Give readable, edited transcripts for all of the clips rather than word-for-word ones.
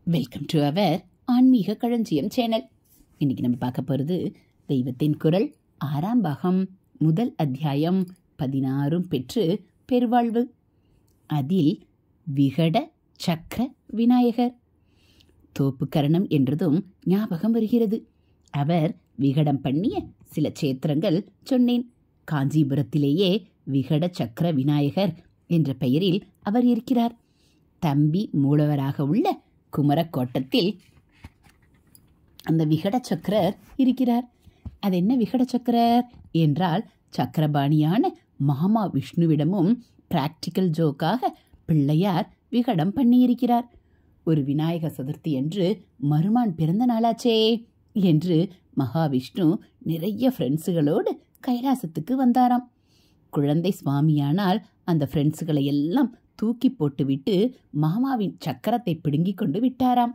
Welcome to our ஆன்மீக களஞ்சியம் channel. இன்னைக்கு நம்ம பார்க்க போகிறது தெய்வத்தின் குரல் 6ஆம் பாகம், முதல் அத்தியாயம் 16 பெற்று பெருவாழ்வு. அதில் விகட சக்கர விநாயகர். தோப்புக்கரணம் என்றதும் ஞாபகம் வருகிறது. அவர் விகடம் பண்ணிய சில சேத்திரங்கள் சொன்னேன். காஞ்சிபுரத்திலேயே விகட சக்கர விநாயகர் என்ற பெயரில் அவர் இருக்கிறார். தம்பி மூலவராக உள்ள குமரக்கோட்டத்தில் அந்த விகட சக்கரர் இருக்கிறார். அது என்ன விகட சக்கரர் என்றால், சக்கரபாணியான மாமா விஷ்ணுவிடமும் பிராக்டிக்கல் ஜோக்காக பிள்ளையார் விகடம் பண்ணியிருக்கிறார். ஒரு விநாயக சதுர்த்தி என்று மருமான் பிறந்த நாளாச்சே என்று மகாவிஷ்ணு நிறைய ஃப்ரெண்ட்ஸுகளோடு கைலாசத்துக்கு வந்தாராம். குழந்தை சுவாமியானால் அந்த ஃப்ரெண்ட்ஸுகளை எல்லாம் தூக்கி போட்டுவிட்டு மாமாவின் சக்கரத்தை பிடுங்கி கொண்டு விட்டாராம்.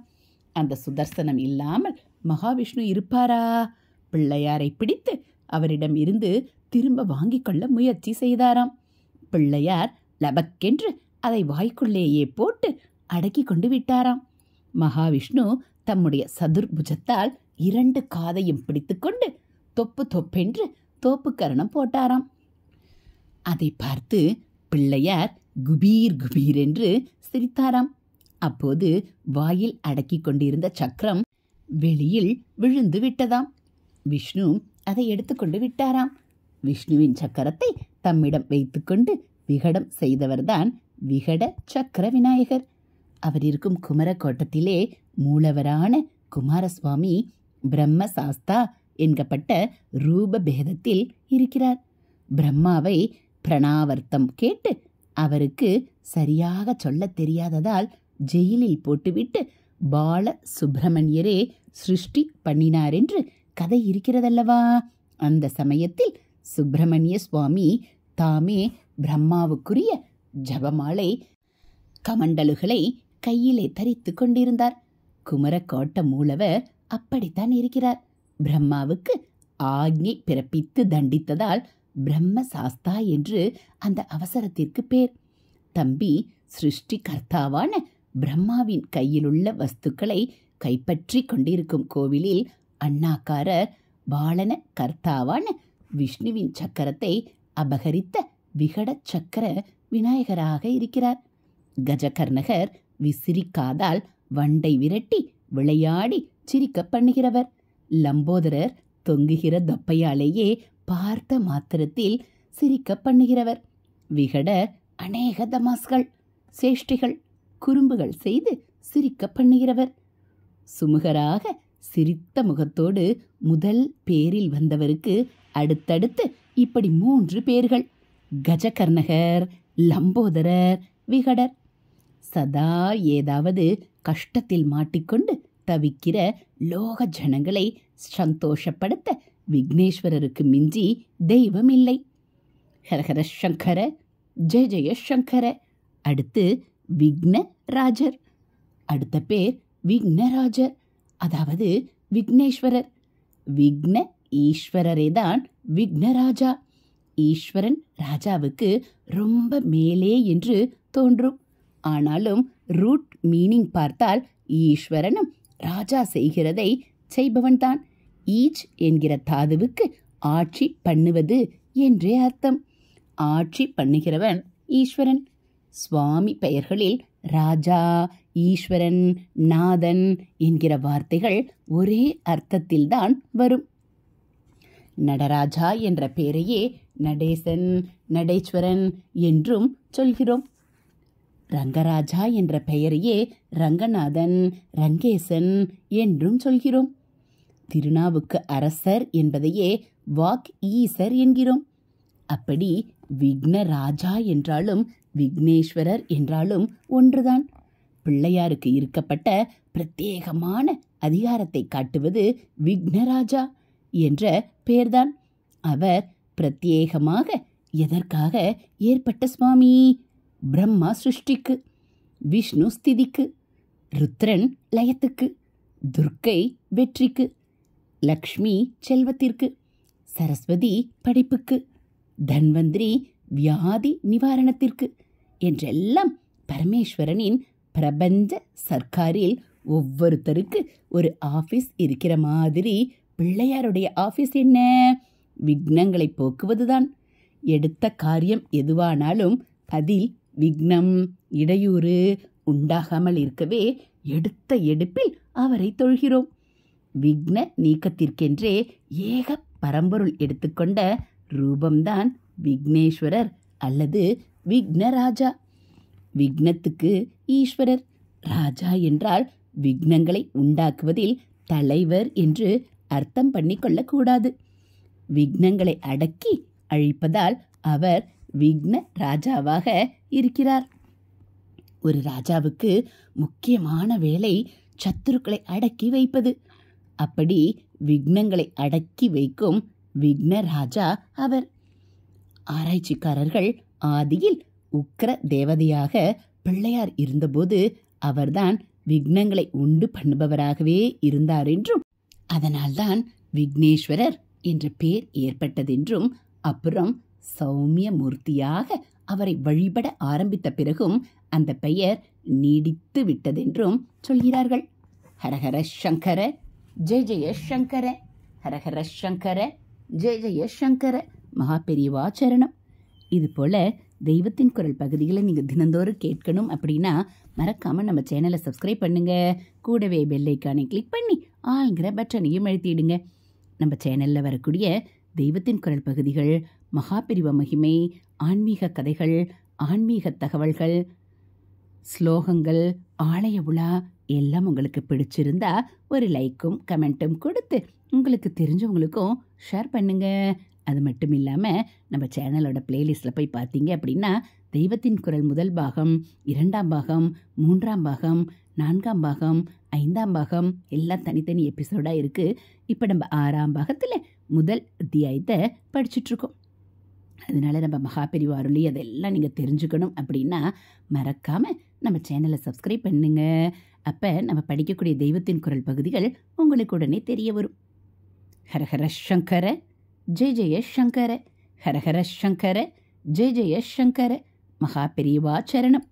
அந்த சுதர்சனம் இல்லாமல் மகாவிஷ்ணு இருப்பாரா? பிள்ளையாரை பிடித்து அவரிடம் இருந்து திரும்ப வாங்கிக் கொள்ள முயற்சி செய்தாராம். பிள்ளையார் லபக்கென்று அதை வாய்க்குள்ளேயே போட்டு அடக்கி கொண்டு விட்டாராம். மகாவிஷ்ணு தம்முடைய சதுர்புஜத்தால் 2 காதையும் பிடித்துக்கொண்டு தொப்பு தொப்பென்று தோப்புக்கரணம் போட்டாராம். அதை பார்த்து பிள்ளையார் குபீர் குபீர் என்று சிரித்தாராம். அப்போது வாயில் அடக்கி கொண்டிருந்த சக்கரம் வெளியில் விழுந்து விட்டதாம். விஷ்ணு அதை எடுத்துக்கொண்டு விட்டாராம். விஷ்ணுவின் சக்கரத்தை தம்மிடம் வைத்துக்கொண்டு விகடம் செய்தவர்தான் விகட சக்கர விநாயகர். அவர் இருக்கும் குமரக்கோட்டத்திலே மூலவரான குமாரசுவாமி பிரம்ம சாஸ்தா என்கப்பட்ட ரூப பேதத்தில் இருக்கிறார். பிரம்மாவை பிரணாவர்த்தம் கேட்டு அவருக்கு சரியாக சொல்ல தெரியாததால் ஜெயிலில் போட்டுவிட்டு பால சுப்பிரமணியரே சிருஷ்டி பண்ணினார் என்று கதை இருக்கிறதல்லவா? அந்த சமயத்தில் சுப்பிரமணிய சுவாமி தாமே பிரம்மாவுக்குரிய ஜபமாலை கமண்டலுகளை கையிலே தரித்து கொண்டிருந்தார். குமரக்கோட்ட மூலவர் அப்படித்தான் இருக்கிறார். பிரம்மாவுக்கு ஆக்ஞை பிறப்பித்து தண்டித்ததால் பிரம்ம சாஸ்தா என்று அந்த அவசரத்திற்கு பேர். தம்பி சிருஷ்டி கர்த்தாவான பிரம்மாவின் கையிலுள்ள வஸ்துக்களை கைப்பற்றி கொண்டிருக்கும் கோவிலில் அண்ணாக்காரர் பாலன கர்த்தாவான விஷ்ணுவின் சக்கரத்தை அபகரித்த விகட சக்கர விநாயகராக இருக்கிறார். கஜகர்ணகர் விசிறிக்காதால் வண்டை விரட்டி விளையாடி சிரிக்க பண்ணுகிறவர். லம்போதரர் தொங்குகிற தொப்பையாலேயே பார்த்த மாத்திரத்தில் சிரிக்க பண்ணுகிறவர். விகடர் அநேக தமாஸ்கள், சேஷ்டிகள், குறும்புகள் செய்து சிரிக்க பண்ணுகிறவர். சுமுகராக சிரித்த முகத்தோடு முதல் பேரில் வந்தவருக்கு அடுத்தடுத்து இப்படி 3 பேர்கள்: கஜகர்ணகர், லம்போதரர், விகடர். சதா ஏதாவது கஷ்டத்தில் மாட்டிக்கொண்டு தவிக்கிற லோக ஜனங்களை சந்தோஷப்படுத்த விக்னேஸ்வரருக்கு மிஞ்சி தெய்வம் இல்லை. ஹரஹர சங்கர, ஜெய ஜெய சங்கர. அடுத்து விக்னராஜர். அடுத்த பேர் விக்னராஜர், அதாவது விக்னேஸ்வரர். விக்ன ஈஸ்வரரே தான் விக்னராஜா. ஈஸ்வரன் ராஜாவுக்கு ரொம்ப மேலே என்று தோன்றும். ஆனாலும் ரூட் மீனிங் பார்த்தால் ஈஸ்வரனும் ராஜா செய்கிறதை செய்பவன்தான். ஈச் என்கிற தாதுவுக்கு ஆட்சி பண்ணுவது என்றே அர்த்தம். ஆட்சி பண்ணுகிறவன் ஈஸ்வரன். சுவாமி பெயர்களில் ராஜா, ஈஸ்வரன், நாதன் என்கிற வார்த்தைகள் ஒரே அர்த்தத்தில்தான் வரும். நடராஜா என்ற பெயரையே நடேசன், நடேஸ்வரன் என்றும் சொல்கிறோம். ரங்கராஜா என்ற பெயரையே ரங்கநாதன், ரங்கேசன் என்றும் சொல்கிறோம். திருநாவுக்கு அரசர் என்பதையே வாக் ஈசர் என்கிறோம். அப்படி விக்னராஜா என்றாலும் விக்னேஸ்வரர் என்றாலும் ஒன்றுதான். பிள்ளையாருக்கு இருக்கப்பட்ட பிரத்யேகமான அதிகாரத்தை காட்டுவது விக்னராஜா என்ற பெயர்தான். அவர் பிரத்யேகமாக எதற்காக ஏற்பட்ட சுவாமி? பிரம்மா சிருஷ்டிக்கு, விஷ்ணு ஸ்திதிக்கு, ருத்ரன் லயத்துக்கு, துர்க்கை வெற்றிக்கு, லக்ஷ்மி செல்வத்திற்கு, சரஸ்வதி படிப்புக்கு, தன்வந்திரி வியாதி நிவாரணத்திற்கு என்றெல்லாம் பரமேஸ்வரனின் பிரபஞ்ச சர்க்காரில் ஒவ்வொருத்தருக்கு ஒரு ஆபீஸ் இருக்கிற மாதிரி பிள்ளையாருடைய ஆபீஸ் என்ன? விக்னங்களை போக்குவதுதான். எடுத்த காரியம் எதுவானாலும் அதில் விக்னம், இடையூறு உண்டாகாமல் இருக்கவே எடுத்த எடுப்பில் அவரை தொழுகிறோம். விக்ன நீக்கத்திற்கென்றே ஏக பரம்பொருள் எடுத்துக்கொண்ட ரூபம்தான் விக்னேஸ்வரர் அல்லது விக்னராஜா. விக்னத்துக்கு ஈஸ்வரர். ராஜா என்றால் விக்னங்களை உண்டாக்குவதில் தலைவர் என்று அர்த்தம் பண்ணிக்கொள்ளக்கூடாது. விக்னங்களை அடக்கி அழிப்பதால் அவர் விக்ன ராஜாவாக இருக்கிறார். ஒரு ராஜாவுக்கு முக்கியமான வேலை சத்துருக்களை அடக்கி வைப்பது. அப்படி விக்னங்களை அடக்கி வைக்கும் விக்ன ராஜா அவர். ஆராய்ச்சிக்காரர்கள் ஆதியில் உக்கிர தேவதையாக பிள்ளையார் இருந்தபோது அவர்தான் விக்னங்களை உண்டு பண்ணுபவராகவே இருந்தார் என்றும், அதனால்தான் விக்னேஸ்வரர் என்ற பெயர் ஏற்பட்டதென்றும், அப்புறம் சௌமிய மூர்த்தியாக அவரை வழிபட ஆரம்பித்த பிறகும் அந்த பெயர் நீடித்து விட்டதென்றும் சொல்கிறார்கள். ஹரஹர சங்கர ஜெய ஜெய சங்கர, ஹரஹர சங்கர ஜெய ஜெய சங்கர. மகா பெரியவா சரணம். இது போல தெய்வத்தின் குரல் பகுதிகளை நீங்கள் தினந்தோறும் கேட்கணும் அப்படின்னா மறக்காமல் நம்ம சேனலை சப்ஸ்கிரைப் பண்ணுங்க. கூடவே பெல் ஐக்கானை கிளிக் பண்ணி ஆளுங்கிற பட்டனையும் அழுத்திடுங்க. நம்ம சேனலில் வரக்கூடிய தெய்வத்தின் குரல் பகுதிகள், மகாபிரிவ மகிமை, ஆன்மீக கதைகள், ஆன்மீக தகவல்கள், ஸ்லோகங்கள், ஆலய உலா எல்லாம் உங்களுக்கு பிடிச்சிருந்தா ஒரு லைக்கும் கமெண்ட்டும் கொடுத்து உங்களுக்கு தெரிஞ்சவங்களுக்கும் ஷேர் பண்ணுங்க. அது மட்டும் இல்லாமல் நம்ம சேனலோட பிளேலிஸ்டில் போய் பார்த்தீங்க அப்படின்னா தெய்வத்தின் குரல் முதல் பாகம், 2ஆம் பாகம், 3ஆம் பாகம், 4ஆம் பாகம், 5ஆம் பாகம் எல்லாம் தனித்தனி எபிசோடாக இருக்குது. இப்போ நம்ம 6ஆம் பாகத்தில் முதல் அத்தியாயத்தை படிச்சுட்ருக்கோம். அதனால நம்ம மகாபெரிவா அருளி அதெல்லாம் நீங்கள் தெரிஞ்சுக்கணும் அப்படின்னா மறக்காமல் நம்ம சேனலை சப்ஸ்கிரைப் பண்ணுங்க. அப்போ நம்ம படிக்கக்கூடிய தெய்வத்தின் குரல் பகுதிகள் உங்களுக்கு உடனே தெரிய வரும். ஹரஹர சங்கர ஜெய ஜெய சங்கர, ஹரஹர சங்கர ஜெய ஜெய சங்கர. மகா பெரியவா சரணம்.